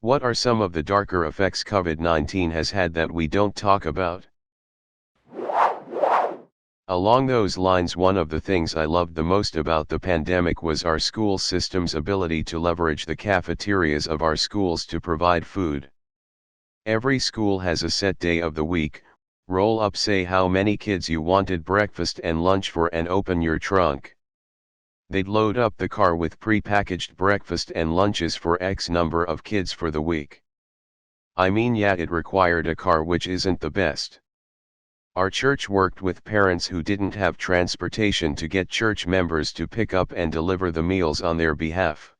What are some of the darker effects COVID-19 has had that we don't talk about? Along those lines, one of the things I loved the most about the pandemic was our school system's ability to leverage the cafeterias of our schools to provide food. Every school has a set day of the week, roll up, say how many kids you wanted breakfast and lunch for, and open your trunk. They'd load up the car with pre-packaged breakfast and lunches for X number of kids for the week. I mean, yeah, it required a car, which isn't the best. Our church worked with parents who didn't have transportation to get church members to pick up and deliver the meals on their behalf.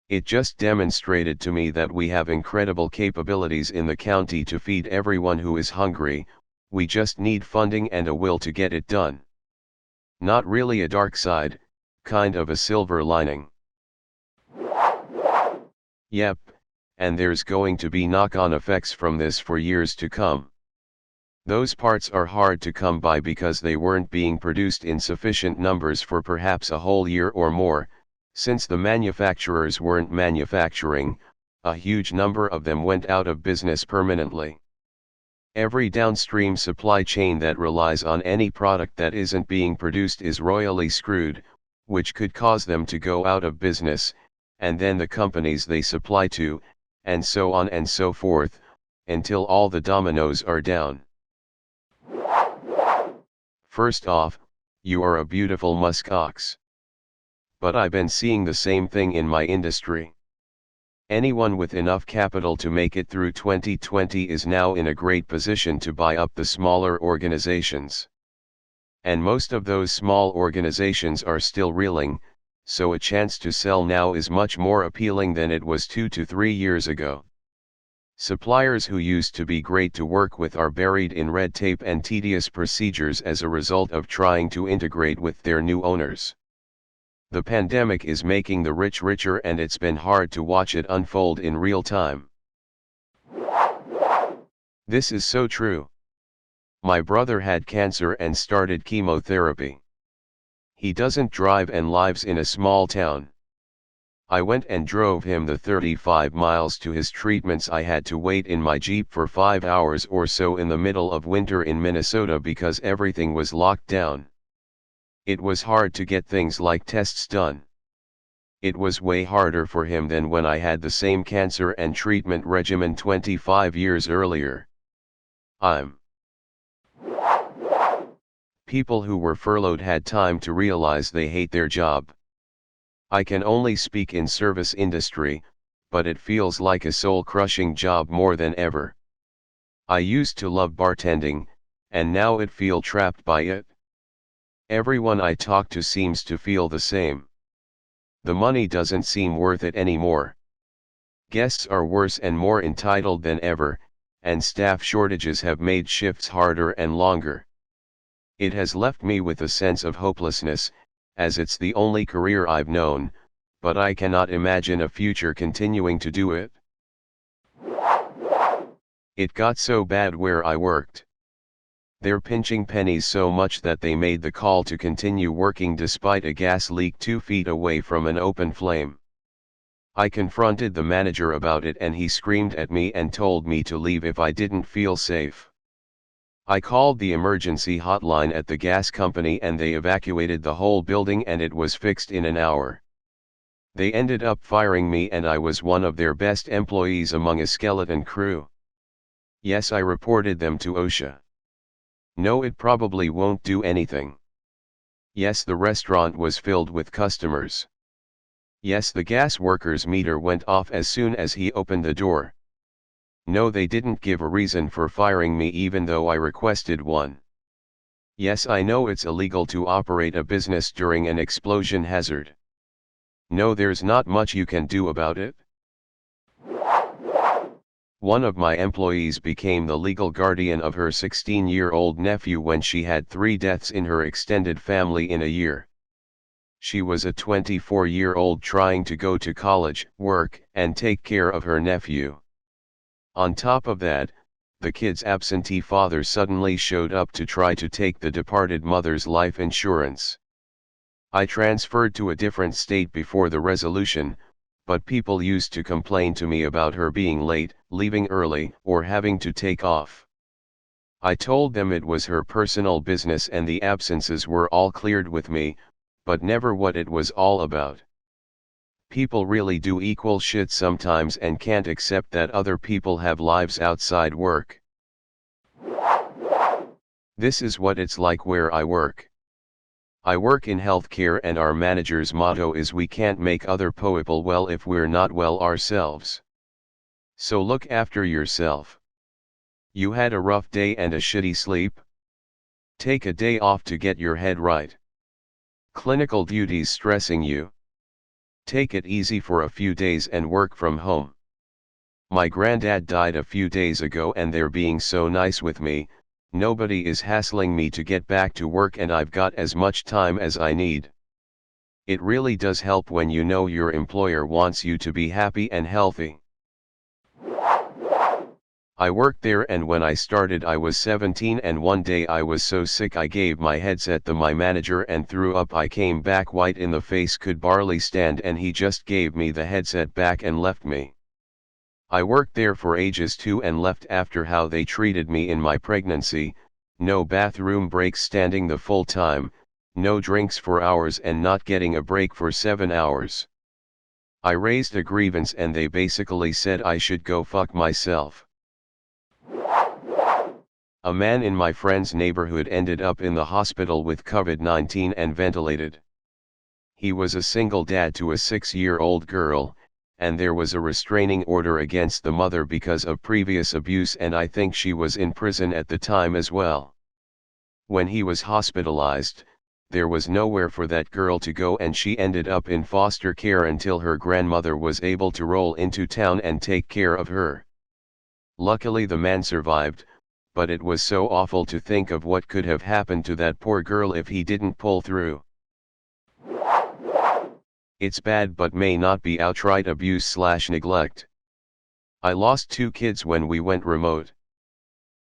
It just demonstrated to me that we have incredible capabilities in the county to feed everyone who is hungry. We just need funding and a will to get it done. Not really a dark side, kind of a silver lining. Yep, and there's going to be knock-on effects from this for years to come. Those parts are hard to come by because they weren't being produced in sufficient numbers for perhaps a whole year or more. Since the manufacturers weren't manufacturing, a huge number of them went out of business permanently. Every downstream supply chain that relies on any product that isn't being produced is royally screwed, which could cause them to go out of business, and then the companies they supply to, and so on and so forth, until all the dominoes are down. First off, you are a beautiful muskox. But I've been seeing the same thing in my industry. Anyone with enough capital to make it through 2020 is now in a great position to buy up the smaller organizations. And most of those small organizations are still reeling, so a chance to sell now is much more appealing than it was 2 to 3 years ago. Suppliers who used to be great to work with are buried in red tape and tedious procedures as a result of trying to integrate with their new owners. The pandemic is making the rich richer, and it's been hard to watch it unfold in real time. This is so true. My brother had cancer and started chemotherapy. He doesn't drive and lives in a small town. I went and drove him the 35 miles to his treatments. I had to wait in my Jeep for 5 hours or so in the middle of winter in Minnesota because everything was locked down. It was hard to get things like tests done. It was way harder for him than when I had the same cancer and treatment regimen 25 years earlier. People who were furloughed had time to realize they hate their job. I can only speak in service industry, but it feels like a soul-crushing job more than ever. I used to love bartending, and now I feel trapped by it. Everyone I talk to seems to feel the same. The money doesn't seem worth it anymore. Guests are worse and more entitled than ever, and staff shortages have made shifts harder and longer. It has left me with a sense of hopelessness, as it's the only career I've known, but I cannot imagine a future continuing to do it. It got so bad where I worked. They're pinching pennies so much that they made the call to continue working despite a gas leak 2 feet away from an open flame. I confronted the manager about it and he screamed at me and told me to leave if I didn't feel safe. I called the emergency hotline at the gas company and they evacuated the whole building and it was fixed in an hour. They ended up firing me and I was one of their best employees among a skeleton crew. Yes, I reported them to OSHA. No, it probably won't do anything. Yes, the restaurant was filled with customers. Yes, the gas worker's meter went off as soon as he opened the door. No, they didn't give a reason for firing me even though I requested one. Yes, I know it's illegal to operate a business during an explosion hazard. No, there's not much you can do about it. One of my employees became the legal guardian of her 16-year-old nephew when she had 3 deaths in her extended family in a year. She was a 24-year-old trying to go to college, work, and take care of her nephew. On top of that, the kid's absentee father suddenly showed up to try to take the departed mother's life insurance. I transferred to a different state before the resolution, but people used to complain to me about her being late, leaving early, or having to take off. I told them it was her personal business and the absences were all cleared with me, but never what it was all about. People really do equal shit sometimes and can't accept that other people have lives outside work. This is what it's like where I work. I work in healthcare and our manager's motto is we can't make other people well if we're not well ourselves. So look after yourself. You had a rough day and a shitty sleep? Take a day off to get your head right. Clinical duties stressing you? Take it easy for a few days and work from home. My granddad died a few days ago and they're being so nice with me, nobody is hassling me to get back to work and I've got as much time as I need. It really does help when you know your employer wants you to be happy and healthy. I worked there and when I started I was 17 and one day I was so sick I gave my headset to my manager and threw up. I came back white in the face, could barely stand, and he just gave me the headset back and left me. I worked there for ages too and left after how they treated me in my pregnancy, no bathroom breaks standing the full time, no drinks for hours and not getting a break for 7 hours. I raised a grievance and they basically said I should go fuck myself. A man in my friend's neighborhood ended up in the hospital with COVID-19 and ventilated. He was a single dad to a 6-year-old girl, and there was a restraining order against the mother because of previous abuse, and I think she was in prison at the time as well. When he was hospitalized, there was nowhere for that girl to go and she ended up in foster care until her grandmother was able to roll into town and take care of her. Luckily the man survived, but it was so awful to think of what could have happened to that poor girl if he didn't pull through. It's bad but may not be outright abuse/neglect. I lost 2 kids when we went remote.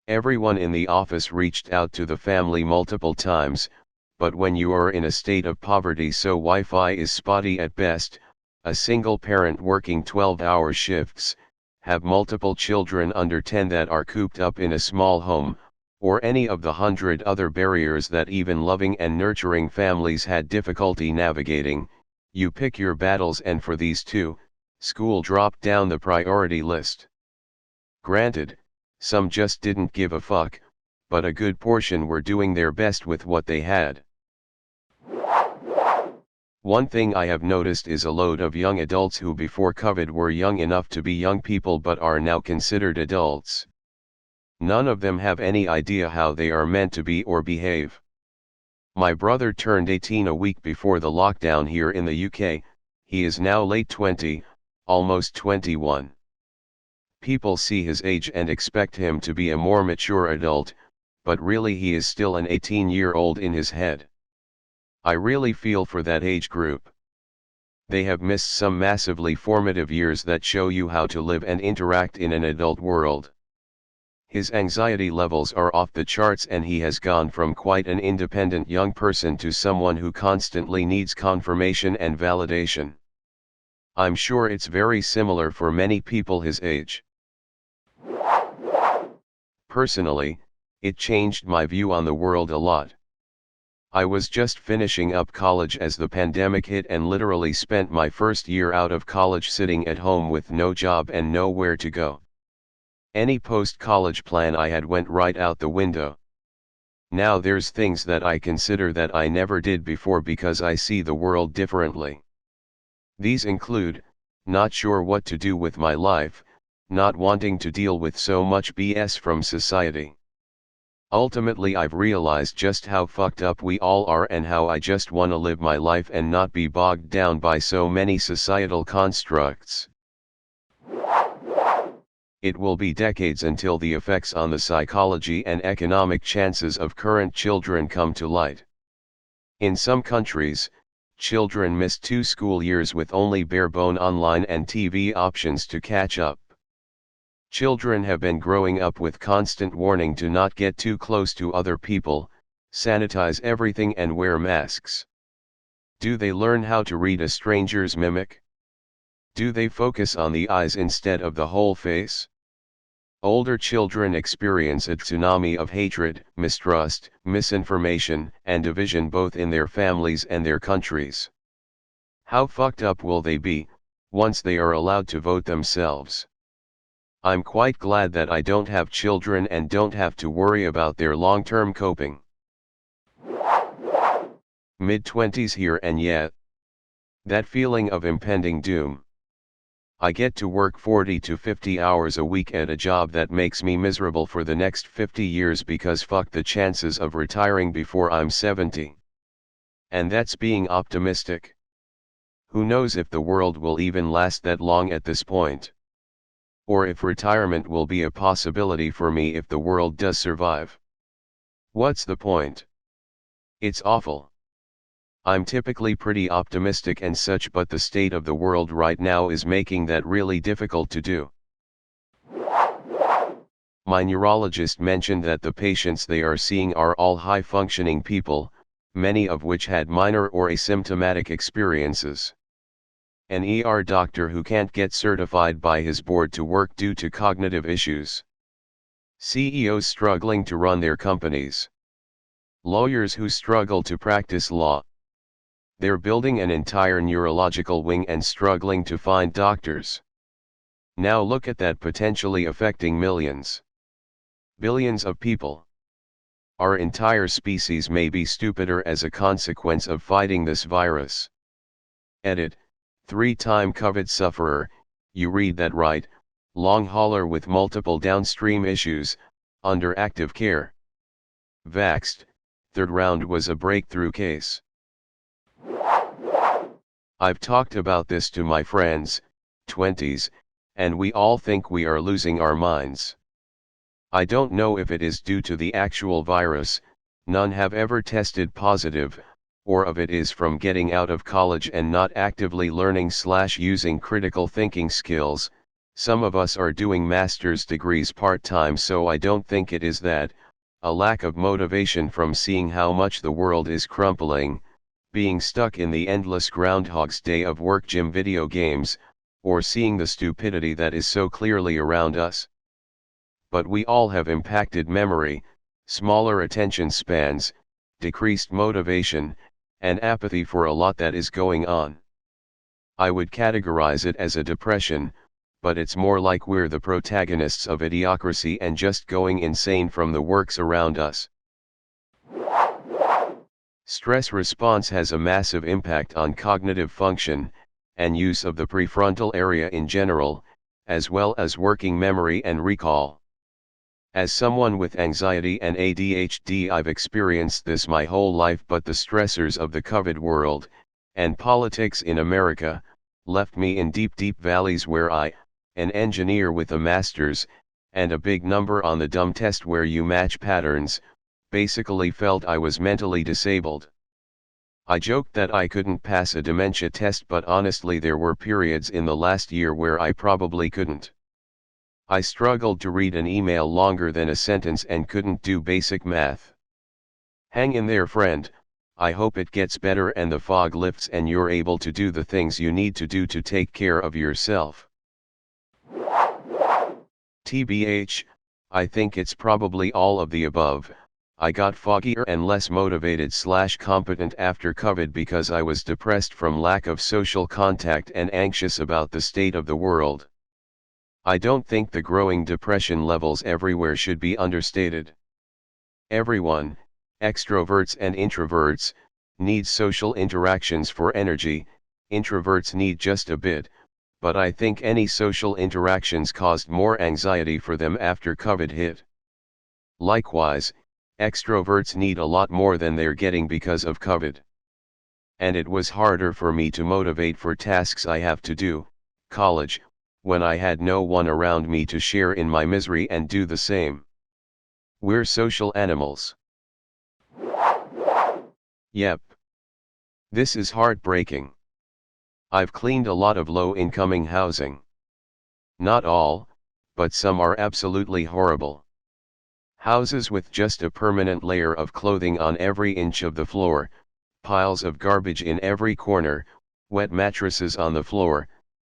Everyone in the office reached out to the family multiple times, but when you are in a state of poverty so Wi-Fi is spotty at best, a single parent working 12-hour shifts, have multiple children under 10 that are cooped up in a small home, or any of the 100 other barriers that even loving and nurturing families had difficulty navigating, you pick your battles, and for these 2, school dropped down the priority list. Granted, some just didn't give a fuck, but a good portion were doing their best with what they had. One thing I have noticed is a load of young adults who before COVID were young enough to be young people but are now considered adults. None of them have any idea how they are meant to be or behave. My brother turned 18 a week before the lockdown here in the UK, he is now late 20, almost 21. People see his age and expect him to be a more mature adult, but really he is still an 18-year-old in his head. I really feel for that age group. They have missed some massively formative years that show you how to live and interact in an adult world. His anxiety levels are off the charts and he has gone from quite an independent young person to someone who constantly needs confirmation and validation. I'm sure it's very similar for many people his age. Personally, it changed my view on the world a lot. I was just finishing up college as the pandemic hit and literally spent my first year out of college sitting at home with no job and nowhere to go. Any post-college plan I had went right out the window. Now there's things that I consider that I never did before because I see the world differently. These include, not sure what to do with my life, not wanting to deal with so much BS from society. Ultimately I've realized just how fucked up we all are and how I just wanna live my life and not be bogged down by so many societal constructs. It will be decades until the effects on the psychology and economic chances of current children come to light. In some countries, children miss 2 school years with only bare-bone online and TV options to catch up. Children have been growing up with constant warning to not get too close to other people, sanitize everything and wear masks. Do they learn how to read a stranger's mimic? Do they focus on the eyes instead of the whole face? Older children experience a tsunami of hatred, mistrust, misinformation, and division both in their families and their countries. How fucked up will they be, once they are allowed to vote themselves? I'm quite glad that I don't have children and don't have to worry about their long-term coping. Mid-20s here and yet. That feeling of impending doom. I get to work 40 to 50 hours a week at a job that makes me miserable for the next 50 years because fuck the chances of retiring before I'm 70. And that's being optimistic. Who knows if the world will even last that long at this point? Or if retirement will be a possibility for me if the world does survive. What's the point? It's awful. I'm typically pretty optimistic and such, but the state of the world right now is making that really difficult to do. My neurologist mentioned that the patients they are seeing are all high-functioning people, many of which had minor or asymptomatic experiences. An ER doctor who can't get certified by his board to work due to cognitive issues. CEOs struggling to run their companies. Lawyers who struggle to practice law. They're building an entire neurological wing and struggling to find doctors. Now look at that, potentially affecting millions. Billions of people. Our entire species may be stupider as a consequence of fighting this virus. Edit. 3-time COVID sufferer, you read that right, long hauler with multiple downstream issues, under active care. Vaxxed, third round was a breakthrough case. I've talked about this to my friends, 20s, and we all think we are losing our minds. I don't know if it is due to the actual virus, none have ever tested positive, or if it is from getting out of college and not actively learning/using critical thinking skills. Some of us are doing master's degrees part-time, so I don't think it is that, a lack of motivation from seeing how much the world is crumpling, being stuck in the endless Groundhog's Day of work, gym, video games, or seeing the stupidity that is so clearly around us. But we all have impacted memory, smaller attention spans, decreased motivation, and apathy for a lot that is going on. I would categorize it as a depression, but it's more like we're the protagonists of idiocracy and just going insane from the works around us. Stress response has a massive impact on cognitive function, and use of the prefrontal area in general, as well as working memory and recall. As someone with anxiety and ADHD, I've experienced this my whole life, but the stressors of the COVID world, and politics in America, left me in deep valleys where I, an engineer with a master's, and a big number on the dumb test where you match patterns, basically felt I was mentally disabled. I joked that I couldn't pass a dementia test, but honestly there were periods in the last year where I probably couldn't. I struggled to read an email longer than a sentence and couldn't do basic math. Hang in there, friend, I hope it gets better and the fog lifts and you're able to do the things you need to do to take care of yourself. TBH, I think it's probably all of the above. I got foggier and less motivated/competent after COVID because I was depressed from lack of social contact and anxious about the state of the world. I don't think the growing depression levels everywhere should be understated. Everyone, extroverts and introverts, needs social interactions for energy. Introverts need just a bit, but I think any social interactions caused more anxiety for them after COVID hit. Likewise, extroverts need a lot more than they're getting because of COVID. And it was harder for me to motivate for tasks I have to do, college, when I had no one around me to share in my misery and do the same. We're social animals. Yep. This is heartbreaking. I've cleaned a lot of low-income housing. Not all, but some are absolutely horrible. Houses with just a permanent layer of clothing on every inch of the floor, piles of garbage in every corner, wet mattresses on the floor,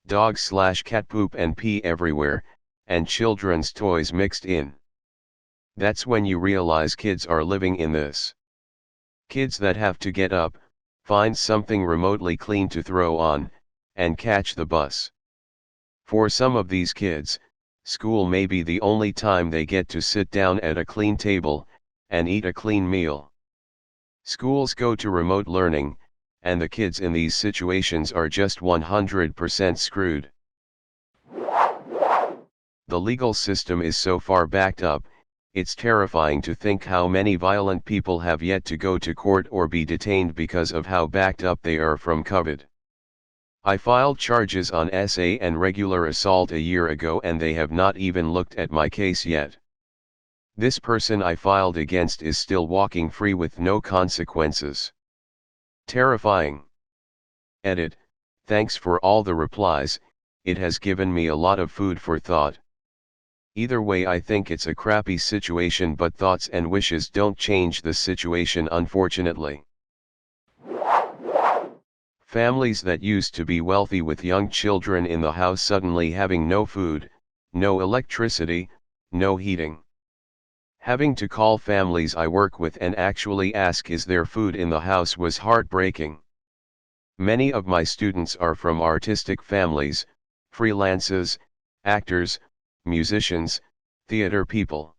Dog/cat poop and pee everywhere, and children's toys mixed in. That's when you realize kids are living in this. Kids that have to get up, find something remotely clean to throw on, and catch the bus. For some of these kids, school may be the only time they get to sit down at a clean table, and eat a clean meal. Schools go to remote learning, and the kids in these situations are just 100% screwed. The legal system is so far backed up, it's terrifying to think how many violent people have yet to go to court or be detained because of how backed up they are from COVID. I filed charges on SA and regular assault a year ago and they have not even looked at my case yet. This person I filed against is still walking free with no consequences. Terrifying. Edit. Thanks for all the replies, it has given me a lot of food for thought. Either way, I think it's a crappy situation, but thoughts and wishes don't change the situation, unfortunately. Families that used to be wealthy with young children in the house suddenly having no food, no electricity, no heating. Having to call families I work with and actually ask is there food in the house was heartbreaking. Many of my students are from artistic families, freelancers, actors, musicians, theater people.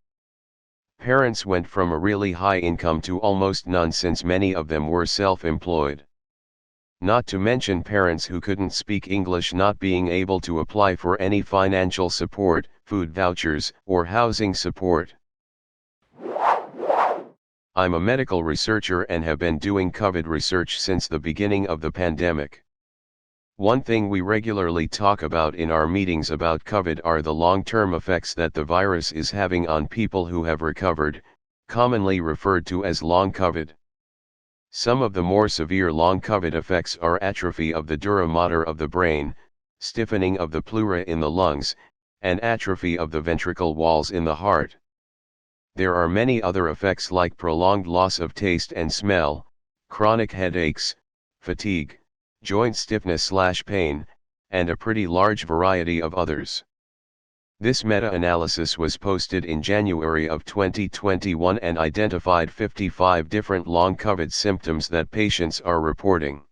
Parents went from a really high income to almost none since many of them were self-employed. Not to mention parents who couldn't speak English not being able to apply for any financial support, food vouchers, or housing support. I'm a medical researcher and have been doing COVID research since the beginning of the pandemic. One thing we regularly talk about in our meetings about COVID are the long-term effects that the virus is having on people who have recovered, commonly referred to as long COVID. Some of the more severe long COVID effects are atrophy of the dura mater of the brain, stiffening of the pleura in the lungs, and atrophy of the ventricle walls in the heart. There are many other effects like prolonged loss of taste and smell, chronic headaches, fatigue, joint stiffness/pain, and a pretty large variety of others. This meta-analysis was posted in January of 2021 and identified 55 different long COVID symptoms that patients are reporting.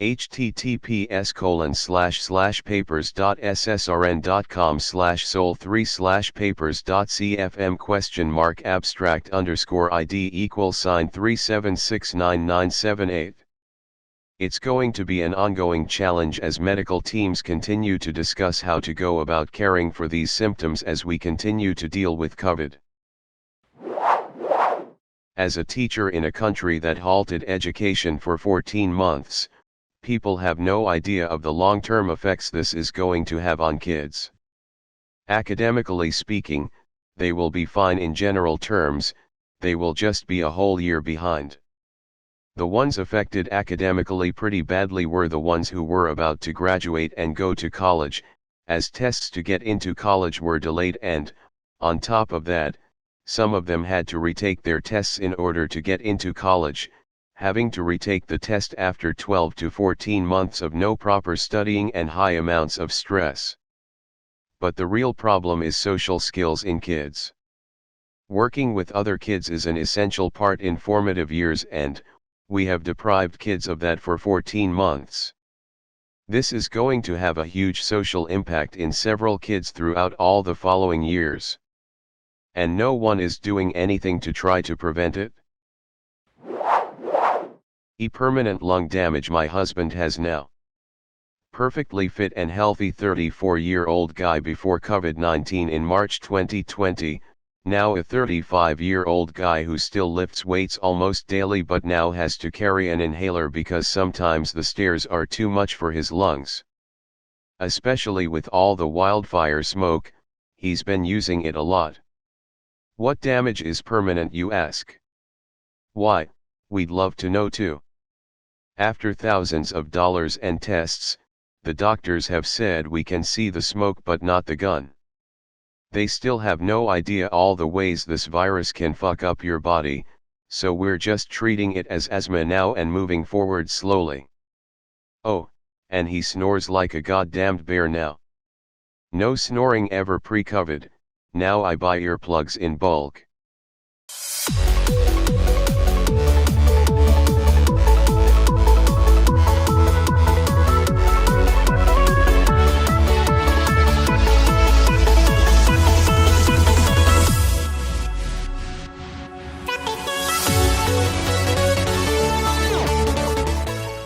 https://papers.ssrn.com/sol3/papers.cfm?ID=37699778. It's going to be an ongoing challenge as medical teams continue to discuss how to go about caring for these symptoms as we continue to deal with COVID. As a teacher in a country that halted education for 14 months, people have no idea of the long-term effects this is going to have on kids. Academically speaking, they will be fine in general terms, they will just be a whole year behind. The ones affected academically pretty badly were the ones who were about to graduate and go to college, as tests to get into college were delayed and, on top of that, some of them had to retake their tests in order to get into college, having to retake the test after 12 to 14 months of no proper studying and high amounts of stress. But the real problem is social skills in kids. Working with other kids is an essential part in formative years and, we have deprived kids of that for 14 months. This is going to have a huge social impact in several kids throughout all the following years. And no one is doing anything to try to prevent it. Permanent lung damage my husband has now. Perfectly fit and healthy 34-year-old guy before COVID-19 in March 2020, now a 35-year-old guy who still lifts weights almost daily but now has to carry an inhaler because sometimes the stairs are too much for his lungs. Especially with all the wildfire smoke, he's been using it a lot. What damage is permanent, you ask? Why, we'd love to know too. After thousands of dollars and tests, the doctors have said we can see the smoke but not the gun. They still have no idea all the ways this virus can fuck up your body, so we're just treating it as asthma now and moving forward slowly. Oh, and he snores like a goddamned bear now. No snoring ever pre-COVID, now I buy earplugs in bulk.